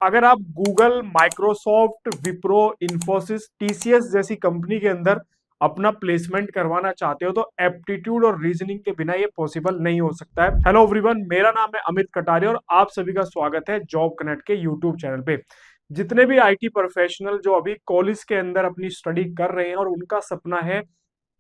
अगर आप Google, Microsoft, Wipro, Infosys, TCS जैसी कंपनी के अंदर अपना प्लेसमेंट करवाना चाहते हो तो एप्टीट्यूड और रीजनिंग के बिना ये पॉसिबल नहीं हो सकता है। हेलो एवरीवन, मेरा नाम है अमित कटारिया और आप सभी का स्वागत है जॉब कनेक्ट के यूट्यूब चैनल पे। जितने भी आईटी प्रोफेशनल जो अभी कॉलेज के अंदर अपनी स्टडी कर रहे हैं और उनका सपना है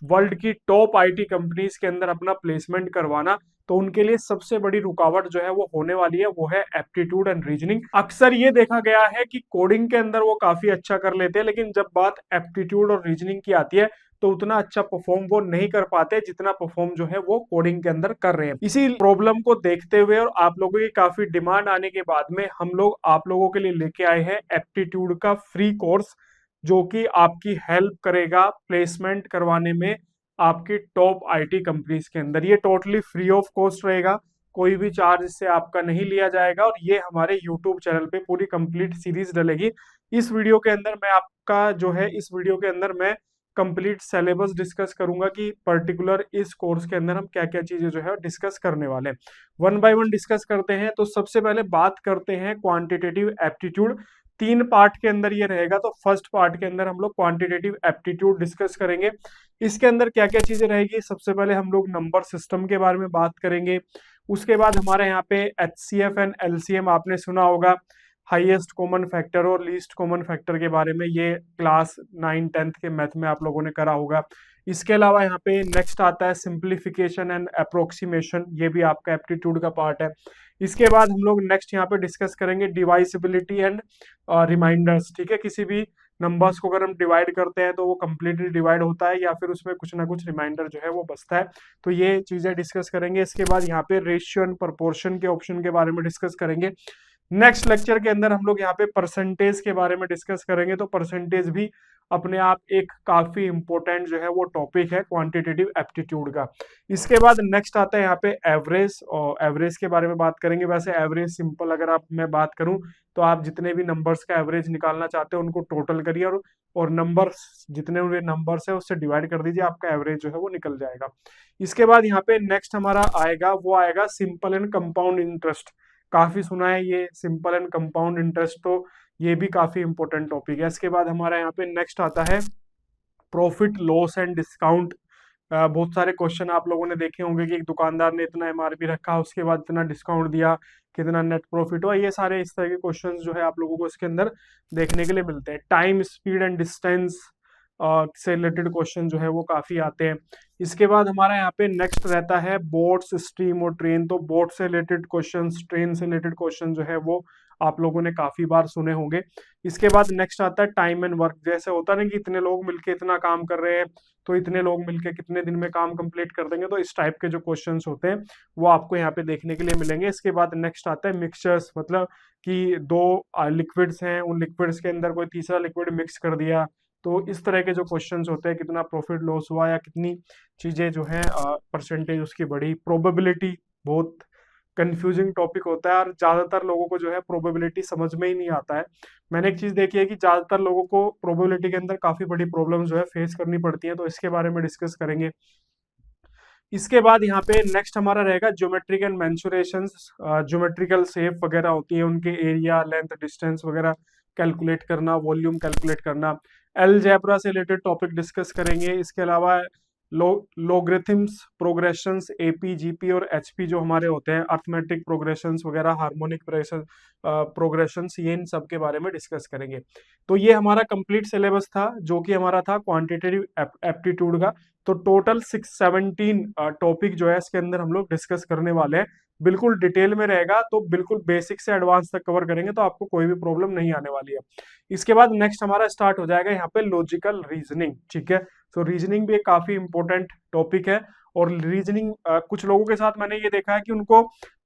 वर्ल्ड की टॉप आईटी कंपनीज के अंदर अपना प्लेसमेंट करवाना, तो उनके लिए सबसे बड़ी रुकावट जो है वो होने वाली है, वो है एप्टीट्यूड एंड रीजनिंग। अक्सर ये देखा गया है कि कोडिंग के अंदर वो काफी अच्छा कर लेते हैं, लेकिन जब बात एप्टीट्यूड और रीजनिंग की आती है तो उतना अच्छा परफॉर्म वो नहीं कर पाते जितना परफॉर्म जो है वो कोडिंग के अंदर कर रहे हैं। इसी प्रॉब्लम को देखते हुए और आप लोगों की काफी डिमांड आने के बाद में हम लोग आप लोगों के लिए लेके आए हैं एप्टीट्यूड का फ्री कोर्स, जो कि आपकी हेल्प करेगा प्लेसमेंट करवाने में आपकी टॉप आईटी कंपनीज के अंदर। ये टोटली फ्री ऑफ कॉस्ट रहेगा, कोई भी चार्ज इससे आपका नहीं लिया जाएगा और ये हमारे यूट्यूब चैनल पे पूरी कंप्लीट सीरीज डलेगी। इस वीडियो के अंदर मैं आपका जो है इस वीडियो के अंदर मैं कंप्लीट सिलेबस डिस्कस करूंगा कि पर्टिकुलर इस कोर्स के अंदर हम क्या क्या चीजें जो है डिस्कस करने वाले हैं। वन बाय वन डिस्कस करते हैं। तो सबसे पहले बात करते हैं क्वांटिटेटिव एप्टीट्यूड। तीन पार्ट के अंदर ये रहेगा, तो फर्स्ट पार्ट के अंदर हम लोग क्वांटिटेटिव एप्टीट्यूड डिस्कस करेंगे। इसके अंदर क्या क्या चीजें रहेगी, सबसे पहले हम लोग नंबर सिस्टम के बारे में बात करेंगे। उसके बाद हमारे यहाँ पे एचसीएफ एंड एलसीएम आपने सुना होगा, हाईएस्ट कॉमन फैक्टर और लीस्ट कॉमन फैक्टर के बारे में, ये क्लास 9 10th के मैथ में आप लोगों ने करा होगा। इसके अलावा यहाँ पे नेक्स्ट आता है सिंप्लीफिकेशन एंड अप्रोक्सीमेशन, ये भी आपका एप्टीट्यूड का पार्ट है। इसके बाद हम लोग नेक्स्ट यहाँ पे डिस्कस करेंगे डिवाइसिबिलिटी एंड रिमाइंडर्स। ठीक है, किसी भी नंबर्स को अगर हम डिवाइड करते हैं तो वो कंप्लीटली डिवाइड होता है या फिर उसमें कुछ ना कुछ रिमाइंडर जो है वो बचता है, तो ये चीजें डिस्कस करेंगे। इसके बाद यहाँ पे रेशियो एंड प्रोपोर्शन के ऑप्शन के बारे में डिस्कस करेंगे। नेक्स्ट लेक्चर के अंदर हम लोग यहाँ पे परसेंटेज के बारे में डिस्कस करेंगे, तो परसेंटेज भी अपने आप एक काफी इंपॉर्टेंट जो है वो टॉपिक है क्वांटिटेटिव एप्टीट्यूड का। इसके बाद नेक्स्ट आता है यहाँ पे एवरेज, और एवरेज के बारे में बात करेंगे। वैसे एवरेज सिंपल अगर आप मैं बात करूं तो आप जितने भी नंबर्स का एवरेज निकालना चाहते हो उनको टोटल करिए और नंबर्स जितने भी नंबर्स है उससे डिवाइड कर दीजिए, आपका एवरेज जो है वो निकल जाएगा। इसके बाद यहाँ पे नेक्स्ट हमारा आएगा, वो आएगा सिंपल एंड कंपाउंड इंटरेस्ट। काफी सुना है ये सिंपल एंड कंपाउंड इंटरेस्ट, तो ये भी काफी इंपॉर्टेंट टॉपिक है। इसके बाद हमारा यहाँ पे नेक्स्ट आता है प्रॉफिट लॉस एंड डिस्काउंट। बहुत सारे क्वेश्चन आप लोगों ने देखे होंगे कि एक दुकानदार ने इतना एमआरपी रखा, उसके बाद इतना डिस्काउंट दिया, कितना नेट प्रॉफिट हुआ। ये सारे इस तरह के क्वेश्चन जो है आप लोगों को इसके अंदर देखने के लिए मिलते हैं। टाइम, स्पीड एंड डिस्टेंस से रिलेटेड क्वेश्चन जो है वो काफी आते हैं। इसके बाद हमारा यहाँ पे नेक्स्ट रहता है बोट्स, स्ट्रीम और ट्रेन। तो बोट से रिलेटेड क्वेश्चन, ट्रेन से रिलेटेड क्वेश्चन जो है वो आप लोगों ने काफी बार सुने होंगे। इसके बाद नेक्स्ट आता है टाइम एंड वर्क। जैसे होता है ना कि इतने लोग मिलके इतना काम कर रहे हैं, तो इतने लोग मिलके कितने दिन में काम कंप्लीट कर देंगे, तो इस टाइप के जो क्वेश्चंस होते हैं वो आपको यहाँ पे देखने के लिए मिलेंगे। इसके बाद नेक्स्ट आता है मिक्सचर्स, मतलब कि दो लिक्विड्स हैं, उन लिक्विड्स के अंदर कोई तीसरा लिक्विड मिक्स कर दिया, तो इस तरह के जो क्वेश्चंस होते हैं, कितना प्रॉफिट लॉस हुआ या कितनी चीजें जो है परसेंटेज उसकी बढ़ी। प्रोबेबिलिटी बहुत कंफ्यूजिंग टॉपिक होता है और ज्यादातर लोगों को जो है प्रोबेबिलिटी समझ में ही नहीं आता है। मैंने एक चीज देखी है कि ज्यादातर लोगों को प्रोबेबिलिटी के अंदर काफी बड़ी प्रॉब्लम जो है फेस करनी पड़ती है, तो इसके बारे में डिस्कस करेंगे। इसके बाद यहाँ पे नेक्स्ट हमारा रहेगा ज्योमेट्रिक एंड मेंसुरेशंस। ज्योमेट्रिकल शेप वगैरह होती है, उनके एरिया, लेंथ, डिस्टेंस वगैरह कैलकुलेट करना, वॉल्यूम कैलकुलेट करना। अलजेब्रा से रिलेटेड टॉपिक डिस्कस करेंगे। इसके अलावा लोगरिथम्स, प्रोग्रेशंस, एपी, जीपी और एचपी जो हमारे होते हैं, अर्थमेटिक प्रोग्रेशंस वगैरह, हार्मोनिक प्रोग्रेशंस, ये इन सब के बारे में डिस्कस करेंगे। तो ये हमारा कंप्लीट सिलेबस था जो कि हमारा था क्वांटिटेटिव एप्टीट्यूड का। तो टोटल 617 टॉपिक जो है इसके अंदर हम लोग डिस्कस करने वाले हैं। बिल्कुल डिटेल में रहेगा, तो बिल्कुल बेसिक से एडवांस तक कवर करेंगे, तो आपको कोई भी प्रॉब्लम नहीं आने वाली है। इसके बाद नेक्स्ट हमारा स्टार्ट हो जाएगा यहाँ पे लॉजिकल रीजनिंग। ठीक है, तो रीजनिंग भी एक काफी इंपॉर्टेंट टॉपिक है। और रीजनिंग कुछ लोगों के साथ मैंने ये देखा है कि उनको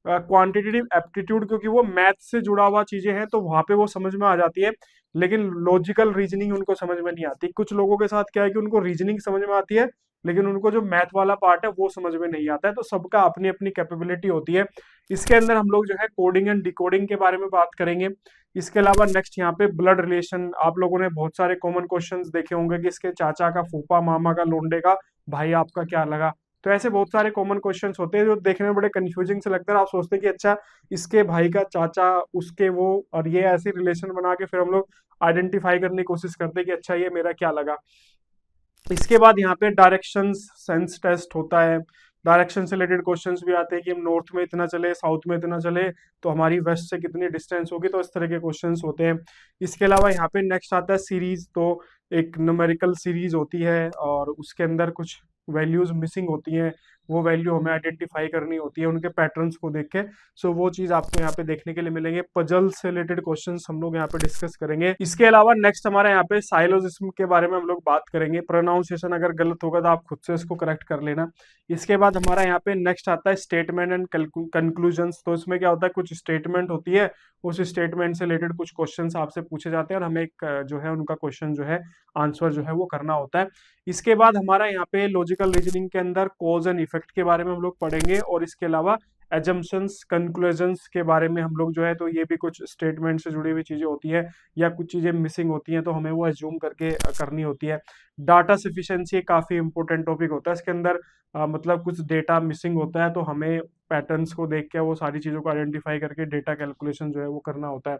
क्वांटिटेटिव एप्टीट्यूड, क्योंकि वो मैथ से जुड़ा हुआ चीजें हैं तो वहां पे वो समझ में आ जाती है, लेकिन लॉजिकल रीजनिंग उनको समझ में नहीं आती। कुछ लोगों के साथ क्या है कि उनको रीजनिंग समझ में आती है, लेकिन उनको जो मैथ वाला पार्ट है वो समझ में नहीं आता है। तो सबका अपनी अपनी कैपेबिलिटी होती है। इसके अंदर हम लोग जो है कोडिंग एंड डिकोडिंग के बारे में बात करेंगे। इसके अलावा नेक्स्ट यहाँ पे ब्लड रिलेशन। आप लोगों ने बहुत सारे कॉमन क्वेश्चंस देखे होंगे कि इसके चाचा का फूफा, मामा का, लोंडे का भाई आपका क्या लगा, तो ऐसे बहुत सारे कॉमन क्वेश्चंस होते हैं जो देखने में बड़े कंफ्यूजिंग से लगता है। आप सोचते हैं कि अच्छा इसके भाई का चाचा उसके वो, और ये ऐसे रिलेशन बना के फिर हम लोग आइडेंटिफाई करने की कोशिश करते हैं कि अच्छा ये मेरा क्या लगा। इसके बाद यहाँ पे डायरेक्शन सेंस टेस्ट होता है। डायरेक्शन से रिलेटेड क्वेश्चंस भी आते हैं कि हम नॉर्थ में इतना चले, साउथ में इतना चले तो हमारी वेस्ट से कितनी डिस्टेंस होगी, तो इस तरह के क्वेश्चंस होते हैं। इसके अलावा यहाँ पे नेक्स्ट आता है सीरीज। तो एक न्यूमेरिकल सीरीज होती है और उसके अंदर कुछ वैल्यूज मिसिंग होती हैं, वो वैल्यू हमें आइडेंटिफाई करनी होती है उनके पैटर्न्स को देख के। सो वो चीज आपको यहाँ पे देखने के लिए मिलेंगे। पजल से रिलेटेड क्वेश्चंस हम लोग यहाँ पे डिस्कस करेंगे। इसके अलावा नेक्स्ट हमारे यहाँ पे साइलोजिज्म के बारे में हम लोग बात करेंगे। प्रोनाउंसिएशन अगर गलत होगा तो आप खुद से इसको करेक्ट कर लेना। इसके बाद हमारा यहाँ पे नेक्स्ट आता है स्टेटमेंट एंड कंक्लूजन्स। तो इसमें क्या होता है, कुछ स्टेटमेंट होती है, उस स्टेटमेंट से रिलेटेड कुछ क्वेश्चंस आपसे पूछे जाते हैं और हमें एक जो है उनका क्वेश्चन जो है आंसर जो है वो करना होता है। इसके बाद हमारा यहाँ पे लॉजिकल रीजनिंग के अंदर कॉज एंड इफेक्ट के बारे में हम लोग पढ़ेंगे और इसके अलावा एजम्पशंस कंक्लूजन्स के बारे में हम लोग जो है, तो ये भी कुछ स्टेटमेंट से जुड़ी हुई चीजें होती है या कुछ चीजें मिसिंग होती हैं तो हमें वो एज्यूम करके करनी होती है। डाटा सफिशिएंसी काफी इंपॉर्टेंट टॉपिक होता है। इसके अंदर मतलब कुछ डेटा मिसिंग होता है तो हमें पैटर्न्स को देख के वो सारी चीजों को आइडेंटिफाई करके डेटा कैलकुलेशन जो है वो करना होता है।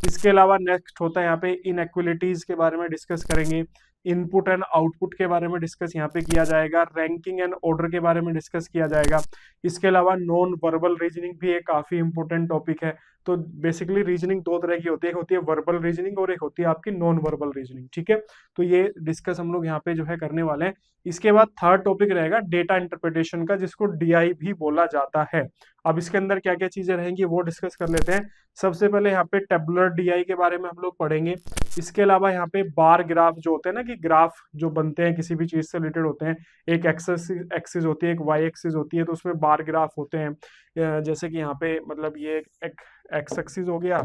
इसके अलावा नेक्स्ट होता है यहाँ पे इनइक्वालिटीज के बारे में डिस्कस करेंगे। इनपुट एंड आउटपुट के बारे में डिस्कस यहाँ पे किया जाएगा। रैंकिंग एंड ऑर्डर के बारे में डिस्कस किया जाएगा। इसके अलावा नॉन वर्बल रीजनिंग भी एक काफी इंपॉर्टेंट टॉपिक है। तो बेसिकली रीजनिंग दो तरह की होती है, एक होती है वर्बल रीजनिंग और एक होती है आपकी नॉन वर्बल रीजनिंग। ठीक है, तो ये डिस्कस हम लोग यहाँ पे जो है करने वाले हैं। इसके बाद थर्ड टॉपिक रहेगा डेटा इंटरप्रिटेशन का, जिसको डीआई भी बोला जाता है। अब इसके अंदर क्या क्या चीजें रहेंगी वो डिस्कस कर लेते हैं। सबसे पहले यहाँ पे टेबुलर डीआई के बारे में हम लोग पढ़ेंगे। इसके अलावा यहाँ पे बार ग्राफ जो होते हैं ना, कि ग्राफ जो बनते हैं किसी भी चीज से रिलेटेड होते हैं, एक एक्सेस एक्सिस होती है, एक वाई एक्सिस होती है, तो उसमें बार ग्राफ होते हैं। जैसे कि यहाँ पे मतलब ये एक एक्स एक्सिस हो गया,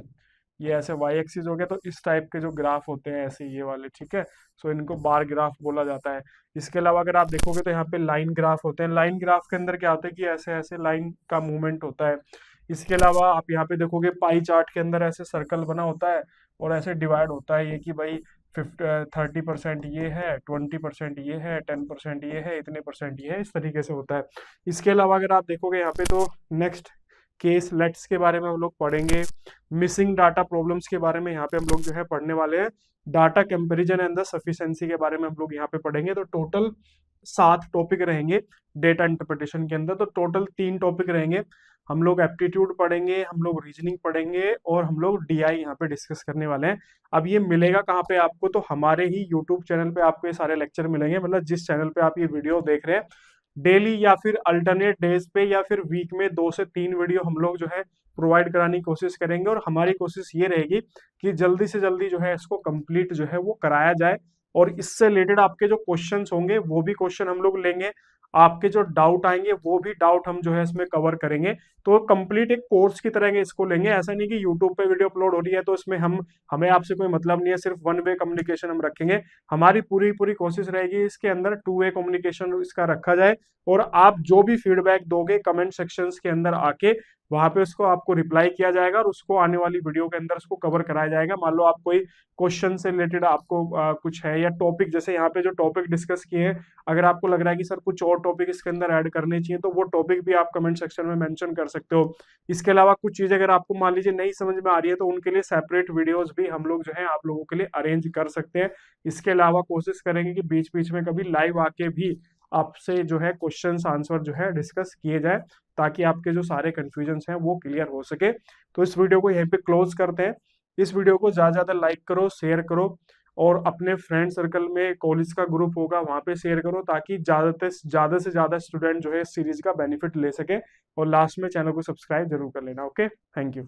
ये ऐसे वाई एक्सिस हो गया, तो इस टाइप के जो ग्राफ होते हैं ऐसे ये वाले, ठीक है। सो इनको बार ग्राफ बोला जाता है। इसके अलावा अगर आप देखोगे तो यहाँ पे लाइन ग्राफ होते हैं। लाइन ग्राफ के अंदर क्या होता है कि ऐसे ऐसे लाइन का मूवमेंट होता है। इसके अलावा आप यहाँ पे देखोगे पाई चार्ट के अंदर ऐसे सर्कल बना होता है और ऐसे डिवाइड होता है ये कि भाई 30% ये है, 20% ये है, 10% ये है, इतने परसेंट ये है, इस तरीके से होता है। इसके अलावा अगर आप देखोगे यहाँ पे तो नेक्स्ट केस लेट्स के बारे में हम लोग पढ़ेंगे। मिसिंग डाटा प्रॉब्लम्स के बारे में यहाँ पे हम लोग जो है पढ़ने वाले हैं। Data comparison and the sufficiency के बारे में हम लोग यहाँ पे पढ़ेंगे। तो टोटल 7 टॉपिक रहेंगे डेटा इंटरप्रिटेशन के अंदर। तो टोटल 3 टॉपिक रहेंगे। हम लोग एप्टीट्यूड पढ़ेंगे, हम लोग रीजनिंग पढ़ेंगे और हम लोग डीआई यहाँ पे डिस्कस करने वाले हैं। अब ये मिलेगा कहाँ पे आपको, तो हमारे ही यूट्यूब चैनल पे आपको ये सारे लेक्चर मिलेंगे। मतलब जिस चैनल पे आप ये वीडियो देख रहे हैं, डेली या फिर अल्टरनेट डेज पे या फिर वीक में 2 से 3 वीडियो हम लोग जो है प्रोवाइड कराने की कोशिश करेंगे। और हमारी कोशिश ये रहेगी कि जल्दी से जल्दी जो है इसको कंप्लीट जो है वो कराया जाए। और इससे रिलेटेड आपके जो क्वेश्चंस होंगे वो भी क्वेश्चन हम लोग लेंगे, आपके जो डाउट आएंगे वो भी डाउट हम जो है इसमें कवर करेंगे। तो कंप्लीट एक कोर्स की तरह इसको लेंगे। ऐसा नहीं कि यूट्यूब पे वीडियो अपलोड हो रही है तो इसमें हमें आपसे कोई मतलब नहीं है, सिर्फ वन वे कम्युनिकेशन हम रखेंगे। हमारी पूरी पूरी कोशिश रहेगी इसके अंदर 2 वे कम्युनिकेशन इसका रखा जाए। और आप जो भी फीडबैक दोगे कमेंट सेक्शंस के अंदर आके, वहां पे उसको आपको रिप्लाई किया जाएगा और उसको आने वाली वीडियो के अंदर उसको कवर कराया जाएगा। मान लो आप कोई क्वेश्चन से रिलेटेड आपको कुछ है, या टॉपिक, जैसे यहाँ पे जो टॉपिक डिस्कस किए हैं, अगर आपको लग रहा है कि सर कुछ और टॉपिक इसके अंदर ऐड करने चाहिए तो वो टॉपिक भी आप कमेंट सेक्शन में मेंशन कर सकते हो। इसके अलावा कुछ चीजें अगर आपको मान लीजिए नहीं समझ में आ रही है तो उनके लिए सेपरेट वीडियोस भी हम लोग जो है आप लोगों के लिए अरेंज कर सकते हैं। इसके अलावा कोशिश करेंगे कि बीच बीच में कभी लाइव आके भी आपसे जो है क्वेश्चंस आंसर जो है डिस्कस किए जाए, ताकि आपके जो सारे कंफ्यूजन्स हैं वो क्लियर हो सके। तो इस वीडियो को यहीं पे क्लोज करते हैं। इस वीडियो को ज्यादा ज्यादा लाइक करो, शेयर करो और अपने फ्रेंड सर्कल में कॉलेज का ग्रुप होगा वहां पे शेयर करो, ताकि ज्यादा से ज्यादा स्टूडेंट जो है इस सीरीज का बेनिफिट ले सके। और लास्ट में चैनल को सब्सक्राइब जरूर कर लेना। Okay, thank you.